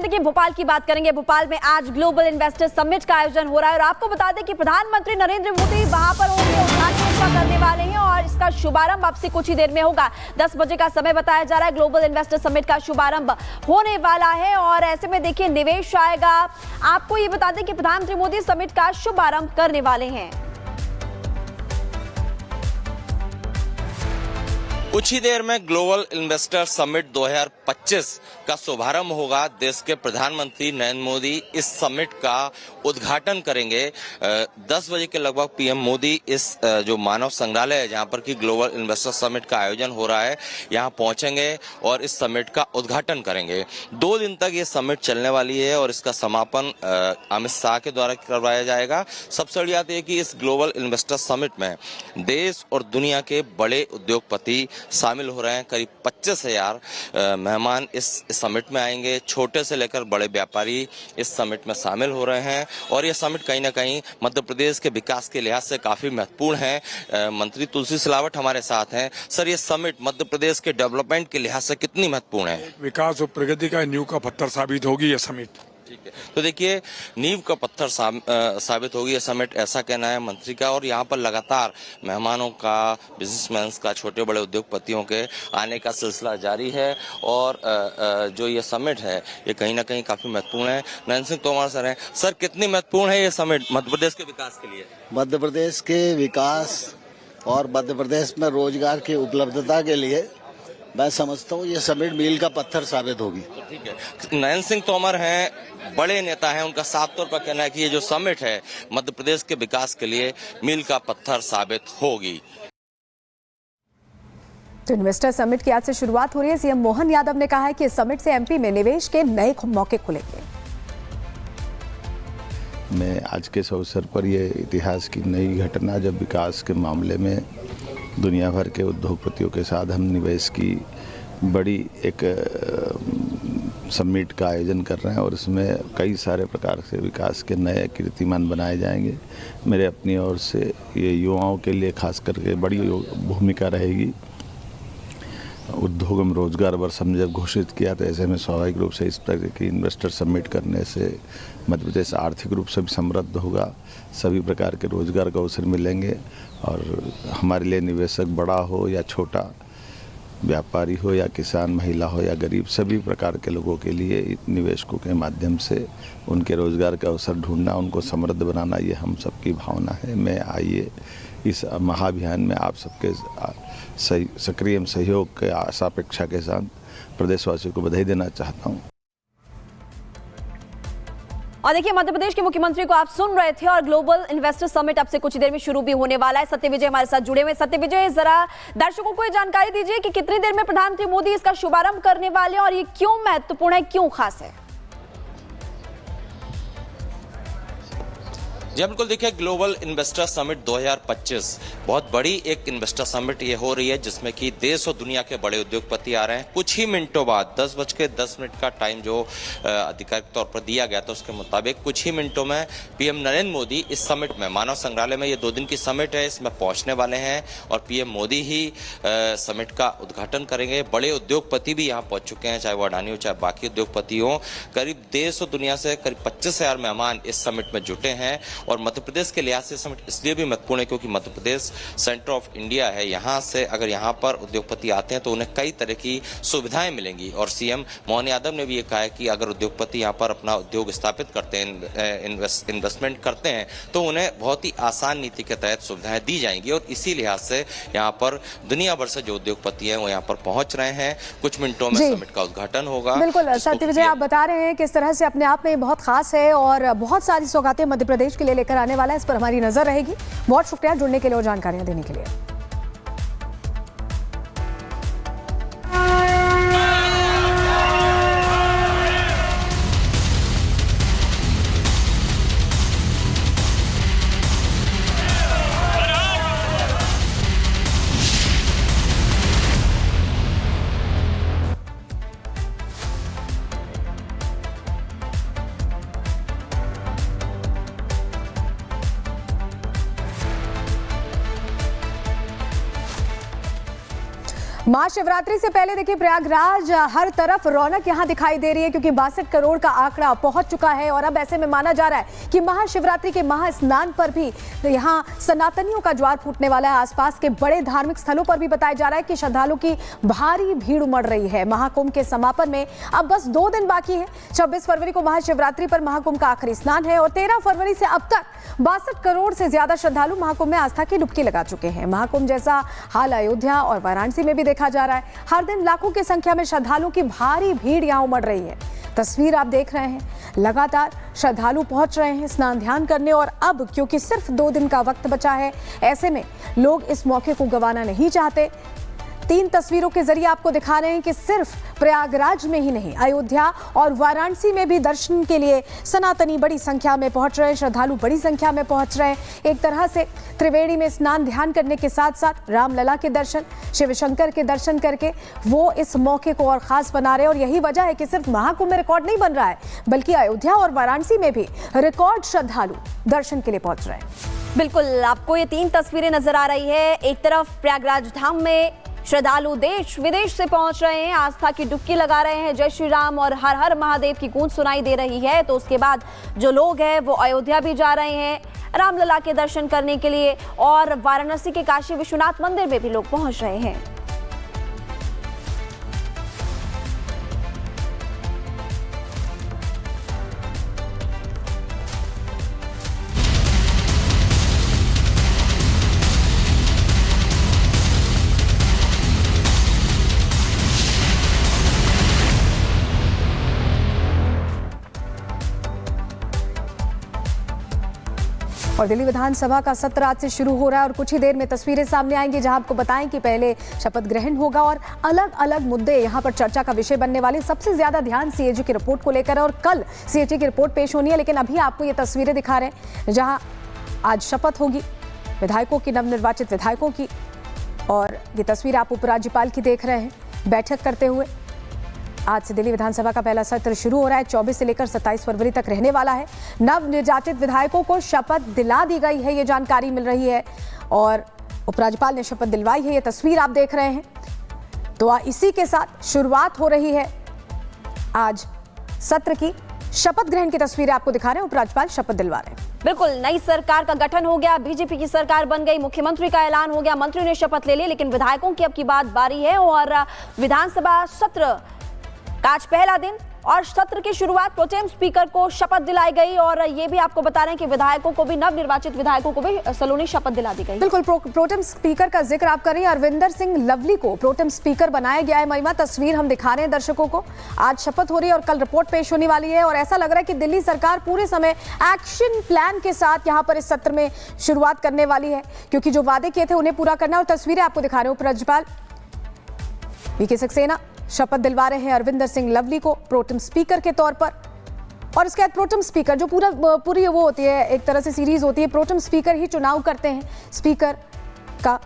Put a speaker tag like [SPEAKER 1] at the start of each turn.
[SPEAKER 1] चलिए देखिए भोपाल की बात करेंगे। भोपाल में आज ग्लोबल इन्वेस्टर समिट का आयोजन हो रहा है और आपको बता दें कि प्रधानमंत्री नरेंद्र मोदी वहां पर होंगे, उद्घाटन करने वाले हैं और इसका शुभारंभ अब से कुछ ही देर में होगा। 10 बजे का समय बताया जा रहा है। ग्लोबल इन्वेस्टर समिट का शुभारंभ होने वाला है और ऐसे में देखिए निवेश आएगा। आपको ये बता दें कि प्रधानमंत्री मोदी समिट का शुभारंभ करने वाले हैं।
[SPEAKER 2] कुछ ही देर में ग्लोबल इन्वेस्टर समिट 2025 का शुभारंभ होगा। देश के प्रधानमंत्री नरेंद्र मोदी इस समिट का उद्घाटन करेंगे। 10 बजे के लगभग पीएम मोदी इस जो मानव संग्रहालय है जहां पर कि ग्लोबल इन्वेस्टर समिट का आयोजन हो रहा है यहां पहुंचेंगे और इस समिट का उद्घाटन करेंगे। 2 दिन तक ये समिट चलने वाली है और इसका समापन अमित शाह के द्वारा करवाया जाएगा। सबसे बड़ी बात यह कि इस ग्लोबल इन्वेस्टर समिट में देश और दुनिया के बड़े उद्योगपति शामिल हो रहे हैं। करीब 25,000 मेहमान इस समिट में आएंगे। छोटे से लेकर बड़े व्यापारी इस समिट में शामिल हो रहे हैं और यह समिट कहीं ना कहीं मध्य प्रदेश के विकास के लिहाज से काफी महत्वपूर्ण है। मंत्री तुलसी सिलावट हमारे साथ हैं। सर, ये समिट मध्य प्रदेश के डेवलपमेंट के लिहाज से कितनी महत्वपूर्ण है?
[SPEAKER 3] विकास और प्रगति का नींव का पत्थर साबित होगी यह समिट।
[SPEAKER 2] ठीक है, तो देखिए नींव का पत्थर साबित होगी ये समिट, ऐसा कहना है मंत्री का। और यहाँ पर लगातार मेहमानों का, बिजनेसमैन का, छोटे बड़े उद्योगपतियों के आने का सिलसिला जारी है और जो ये समिट है ये कहीं ना कहीं काफी महत्वपूर्ण है। नरेंद्र सिंह तोमर सर हैं। सर, कितनी महत्वपूर्ण है ये समिट मध्य प्रदेश के विकास के लिए?
[SPEAKER 4] मध्य प्रदेश के विकास और मध्य प्रदेश में रोजगार की उपलब्धता के लिए मैं समझता हूँ ये समिट मील का पत्थर साबित होगी।
[SPEAKER 2] ठीक है, नरेंद्र सिंह तोमर हैं, बड़े नेता हैं, उनका साफ तौर पर कहना है कि ये जो समिट है मध्य प्रदेश के विकास के लिए मील का पत्थर साबित होगी।
[SPEAKER 1] तो इन्वेस्टर समिट की आज से शुरुआत हो रही है। सीएम मोहन यादव ने कहा है कि इस समिट से एमपी में निवेश के नए मौके खुलेंगे।
[SPEAKER 5] मैं आज के इस अवसर पर यह इतिहास की नई घटना, जब विकास के मामले में दुनिया भर के उद्योगपतियों के साथ हम निवेश की बड़ी एक समिट का आयोजन कर रहे हैं और इसमें कई सारे प्रकार से विकास के नए कीर्तिमान बनाए जाएंगे। मेरे अपनी ओर से ये युवाओं के लिए खास करके बड़ी भूमिका रहेगी। उद्योग एवं रोजगार वर्ष हमने जब घोषित किया तो ऐसे में स्वाभाविक रूप से इस तरह की इन्वेस्टर समिट करने से मध्य प्रदेश आर्थिक रूप से भी समृद्ध होगा। सभी प्रकार के रोजगार का अवसर मिलेंगे और हमारे लिए निवेशक बड़ा हो या छोटा, व्यापारी हो या किसान, महिला हो या गरीब, सभी प्रकार के लोगों के लिए निवेशकों के माध्यम से उनके रोजगार का अवसर ढूंढना, उनको समृद्ध बनाना, ये हम सबकी भावना है। मैं आइए इस महाअभियान में आप सबके सक्रिय सहयोग के आशा अपेक्षा के साथ प्रदेशवासियों को बधाई देना चाहता हूँ।
[SPEAKER 1] और देखिए मध्य प्रदेश के मुख्यमंत्री को आप सुन रहे थे और ग्लोबल इन्वेस्टर समिट अब से कुछ देर में शुरू भी होने वाला है। सत्यविजय हमारे साथ जुड़े हुए। सत्यविजय, जरा दर्शकों को ये जानकारी दीजिए कि कितनी देर में प्रधानमंत्री मोदी इसका शुभारंभ करने वाले हैं और ये क्यों महत्वपूर्ण है, क्यों खास है?
[SPEAKER 2] जी बिल्कुल, देखिए ग्लोबल इन्वेस्टर समिट 2025 बहुत बड़ी एक इन्वेस्टर समिट ये हो रही है जिसमें कि देश और दुनिया के बड़े उद्योगपति आ रहे हैं। कुछ ही मिनटों बाद 10:10 का टाइम जो आधिकारिक तौर पर दिया गया था उसके मुताबिक कुछ ही मिनटों में पीएम नरेंद्र मोदी इस समिट में, मानव संग्रहालय में, ये 2 दिन की समिट है, इसमें पहुंचने वाले हैं और पीएम मोदी ही समिट का उद्घाटन करेंगे। बड़े उद्योगपति भी यहाँ पहुंच चुके हैं, चाहे वो अडानी हो चाहे बाकी उद्योगपति हो। करीब देश और दुनिया से करीब 25,000 मेहमान इस समिट में जुटे हैं और मध्य प्रदेश के लिहाज से समिट इसलिए भी महत्वपूर्ण है क्योंकि Madhya Pradesh centre of India है। यहाँ से अगर यहाँ पर उद्योगपति आते हैं तो उन्हें कई तरह की सुविधाएं मिलेंगी और सीएम मोहन यादव ने भी ये कहा है कि अगर उद्योगपति यहाँ पर अपना उद्योग स्थापित करते हैं, इन्वेस्टमेंट करते हैं तो उन्हें बहुत ही आसान नीति के तहत सुविधाएं दी जाएंगी और इसी लिहाज से यहाँ पर दुनिया भर से जो उद्योगपति हैं वो यहाँ पर पहुंच रहे हैं। कुछ मिनटों में समिट का उद्घाटन होगा।
[SPEAKER 1] बिल्कुल सत्यविजय, आप बता रहे हैं किस तरह से अपने आप में बहुत खास है और बहुत सारी सौगातें मध्य प्रदेश के लिए लेकर आने वाला है। इस पर हमारी नजर रहेगी। बहुत शुक्रिया जुड़ने के लिए और जानकारियां देने के लिए।
[SPEAKER 6] महाशिवरात्रि से पहले देखिए प्रयागराज हर तरफ रौनक यहां दिखाई दे रही है क्योंकि 62 करोड़ का आंकड़ा पहुंच चुका है और अब ऐसे में माना जा रहा है कि महाशिवरात्रि के महास्नान पर भी यहां सनातनियों का ज्वार फूटने वाला है। आसपास के बड़े धार्मिक स्थलों पर भी बताया जा रहा है कि श्रद्धालुओं की भारी भीड़ उमड़ रही है। महाकुंभ के समापन में अब बस 2 दिन बाकी है। 26 फरवरी को महाशिवरात्रि पर महाकुंभ का आखिरी स्नान है और 13 फरवरी से अब तक 62 करोड़ से ज्यादा श्रद्धालु महाकुंभ में आस्था की डुबकी लगा चुके हैं। महाकुंभ जैसा हाल अयोध्या और वाराणसी में भी देखा जा रहा है। हर दिन लाखों की संख्या में श्रद्धालुओं की भारी भीड़ यहां उमड़ रही है। तस्वीर आप देख रहे हैं, लगातार श्रद्धालु पहुंच रहे हैं स्नान ध्यान करने और अब क्योंकि सिर्फ 2 दिन का वक्त बचा है, ऐसे में लोग इस मौके को गंवाना नहीं चाहते। 3 तस्वीरों के जरिए आपको दिखा रहे हैं कि सिर्फ प्रयागराज में ही नहीं, अयोध्या और वाराणसी में भी दर्शन के लिए सनातनी बड़ी संख्या में पहुंच रहे हैं, श्रद्धालु बड़ी संख्या में पहुंच रहे हैं। एक तरह से त्रिवेणी में स्नान ध्यान करने के साथ साथ रामलला के दर्शन, शिव शंकर के दर्शन करके वो इस मौके को और खास बना रहे हैं। और यही वजह है कि सिर्फ महाकुंभ में रिकॉर्ड नहीं बन रहा है, बल्कि अयोध्या और वाराणसी में भी रिकॉर्ड श्रद्धालु दर्शन के लिए पहुंच रहे हैं।
[SPEAKER 1] बिल्कुल, आपको ये 3 तस्वीरें नजर आ रही है। एक तरफ प्रयागराज धाम में श्रद्धालु देश विदेश से पहुंच रहे हैं, आस्था की डुबकी लगा रहे हैं, जय श्री राम और हर हर महादेव की गूंज सुनाई दे रही है। तो उसके बाद जो लोग हैं वो अयोध्या भी जा रहे हैं रामलला के दर्शन करने के लिए और वाराणसी के काशी विश्वनाथ मंदिर में भी लोग पहुंच रहे हैं।
[SPEAKER 6] और दिल्ली विधानसभा का सत्र आज से शुरू हो रहा है और कुछ ही देर में तस्वीरें सामने आएंगी जहां आपको बताएं कि पहले शपथ ग्रहण होगा और अलग अलग मुद्दे यहां पर चर्चा का विषय बनने वाले। सबसे ज्यादा ध्यान सीएजी की रिपोर्ट को लेकर है और कल सीएजी की रिपोर्ट पेश होनी है, लेकिन अभी आपको ये तस्वीरें दिखा रहे हैं जहां आज शपथ होगी विधायकों की, नवनिर्वाचित विधायकों की। और ये तस्वीर आप उपराज्यपाल की देख रहे हैं बैठक करते हुए। आज से दिल्ली विधानसभा का पहला सत्र शुरू हो रहा है, 24 से लेकर 27 फरवरी तक रहने वाला है। नवनिर्वाचित विधायकों को शपथ दिला दी गई है, ये जानकारी मिल रही है और उपराज्यपाल ने शपथ दिलवाई है। ये तस्वीर आप देख रहे हैं। तो इसी के साथ शुरुआत हो रही है आज सत्र की। शपथ ग्रहण की तस्वीरें आपको दिखा रहे हैं, उपराज्यपाल शपथ दिलवा रहे हैं।
[SPEAKER 1] बिल्कुल, नई सरकार का गठन हो गया, बीजेपी की सरकार बन गई, मुख्यमंत्री का ऐलान हो गया, मंत्रियों ने शपथ ले ली, लेकिन विधायकों की अब की बात बारी है। और विधानसभा सत्र का आज पहला दिन और सत्र की शुरुआत प्रोटेम स्पीकर को शपथ दिलाई गई। और ये भी आपको बता रहे हैं कि विधायकों को भी, नवनिर्वाचित विधायकों को भी सलोनी शपथ दिला दी गई।
[SPEAKER 6] बिल्कुल, प्रोटेम स्पीकर का जिक्र आप कर रही हैं। अरविंदर सिंह लवली को प्रोटेम स्पीकर बनाया गया है। महिमा, तस्वीर हम दिखा रहे हैं दर्शकों को। आज शपथ हो रही है और कल रिपोर्ट पेश होने वाली है और ऐसा लग रहा है कि दिल्ली सरकार पूरे समय एक्शन प्लान के साथ यहाँ पर इस सत्र में शुरुआत करने वाली है, क्योंकि जो वादे किए थे उन्हें पूरा करना। और तस्वीरें आपको दिखा रहे हैं, उपराज्यपाल वीके सक्सेना शपथ दिलवा रहे हैं अरविंदर सिंह लवली को प्रोटेम स्पीकर के तौर पर। और इसके बाद प्रोटेम स्पीकर जो पूरी वो होती है, एक तरह से सीरीज होती है, प्रोटेम स्पीकर ही चुनाव करते हैं स्पीकर का।